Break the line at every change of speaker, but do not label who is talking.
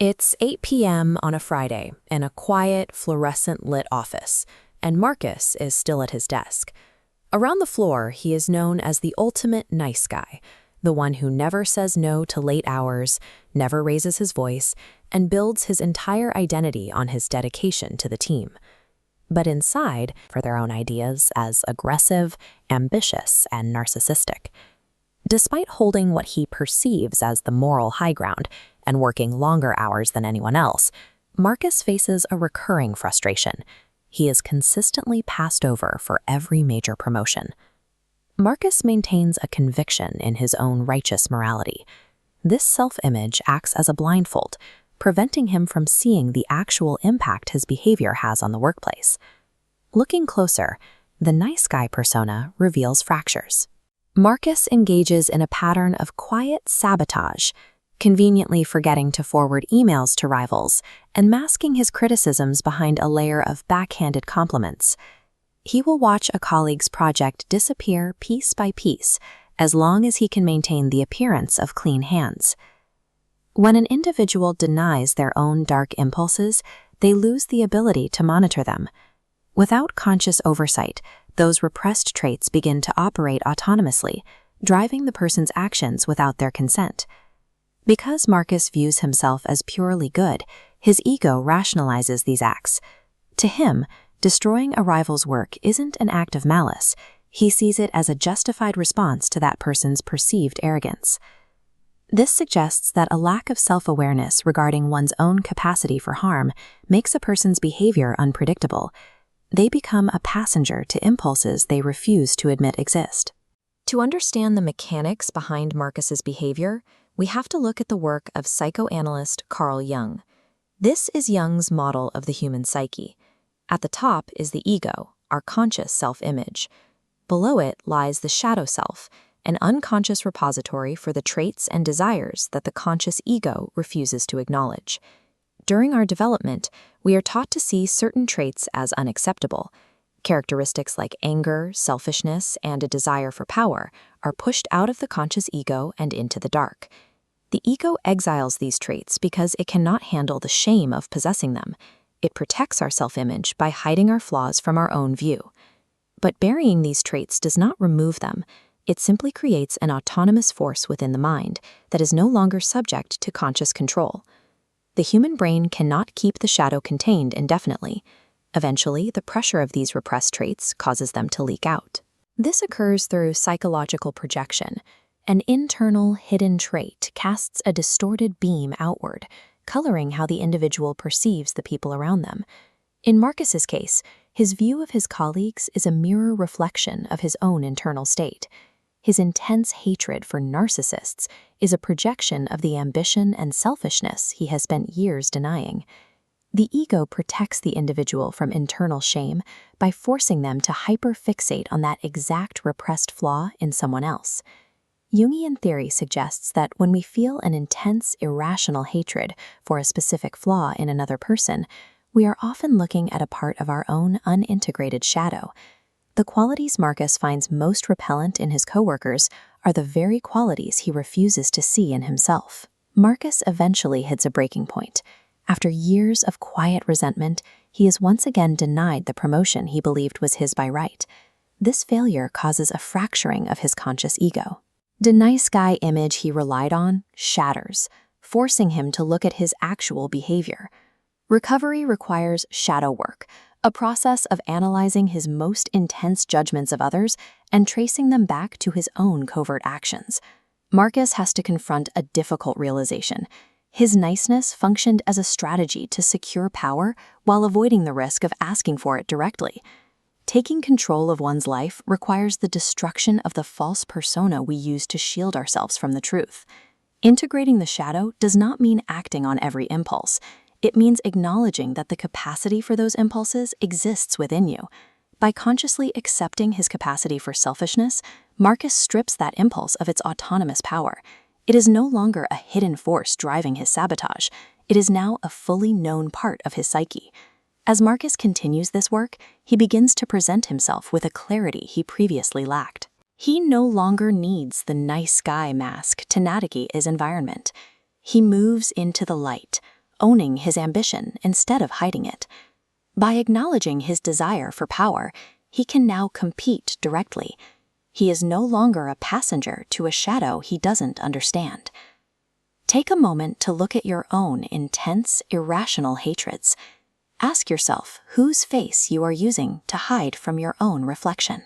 It's 8 p.m. on a Friday in a quiet, fluorescent-lit office, and Marcus is still at his desk. Around the floor, he is known as the ultimate nice guy, the one who never says no to late hours, never raises his voice, and builds his entire identity on his dedication to the team. But inside, for their own ideas as aggressive, ambitious, and narcissistic. Despite holding what he perceives as the moral high ground and working longer hours than anyone else, Marcus faces a recurring frustration. He is consistently passed over for every major promotion. Marcus maintains a conviction in his own righteous morality. This self-image acts as a blindfold, preventing him from seeing the actual impact his behavior has on the workplace. Looking closer, the nice guy persona reveals fractures. Marcus engages in a pattern of quiet sabotage, conveniently forgetting to forward emails to rivals and masking his criticisms behind a layer of backhanded compliments. He will watch a colleague's project disappear piece by piece as long as he can maintain the appearance of clean hands. When an individual denies their own dark impulses, they lose the ability to monitor them. Without conscious oversight, those repressed traits begin to operate autonomously, driving the person's actions without their consent. Because Marcus views himself as purely good, his ego rationalizes these acts. To him, destroying a rival's work isn't an act of malice. He sees it as a justified response to that person's perceived arrogance. This suggests that a lack of self-awareness regarding one's own capacity for harm makes a person's behavior unpredictable. They become a passenger to impulses they refuse to admit exist. To understand the mechanics behind Marcus's behavior, we have to look at the work of psychoanalyst Carl Jung. This is Jung's model of the human psyche. At the top is the ego, our conscious self-image. Below it lies the shadow self, an unconscious repository for the traits and desires that the conscious ego refuses to acknowledge. During our development, we are taught to see certain traits as unacceptable. Characteristics like anger, selfishness, and a desire for power are pushed out of the conscious ego and into the dark. The ego exiles these traits because it cannot handle the shame of possessing them. It protects our self-image by hiding our flaws from our own view. But burying these traits does not remove them. It simply creates an autonomous force within the mind that is no longer subject to conscious control. The human brain cannot keep the shadow contained indefinitely. Eventually, the pressure of these repressed traits causes them to leak out. This occurs through psychological projection. An internal, hidden trait casts a distorted beam outward, coloring how the individual perceives the people around them. In Marcus's case, his view of his colleagues is a mirror reflection of his own internal state. His intense hatred for narcissists is a projection of the ambition and selfishness he has spent years denying. The ego protects the individual from internal shame by forcing them to hyperfixate on that exact repressed flaw in someone else. Jungian theory suggests that when we feel an intense, irrational hatred for a specific flaw in another person, we are often looking at a part of our own unintegrated shadow. The qualities Marcus finds most repellent in his coworkers are the very qualities he refuses to see in himself. Marcus eventually hits a breaking point. After years of quiet resentment, he is once again denied the promotion he believed was his by right. This failure causes a fracturing of his conscious ego. The nice guy image he relied on shatters, forcing him to look at his actual behavior. Recovery requires shadow work, a process of analyzing his most intense judgments of others and tracing them back to his own covert actions. Marcus has to confront a difficult realization. His niceness functioned as a strategy to secure power while avoiding the risk of asking for it directly. Taking control of one's life requires the destruction of the false persona we use to shield ourselves from the truth. Integrating the shadow does not mean acting on every impulse. It means acknowledging that the capacity for those impulses exists within you. By consciously accepting his capacity for selfishness, Marcus strips that impulse of its autonomous power. It is no longer a hidden force driving his sabotage. It is now a fully known part of his psyche. As Marcus continues this work, he begins to present himself with a clarity he previously lacked. He no longer needs the nice guy mask to navigate his environment. He moves into the light,
owning his ambition instead of hiding it. By acknowledging his desire for power, he can now compete directly. He is no longer a passenger to a shadow he doesn't understand. Take a moment to look at your own intense, irrational hatreds. Ask yourself whose face you are using to hide from your own reflection.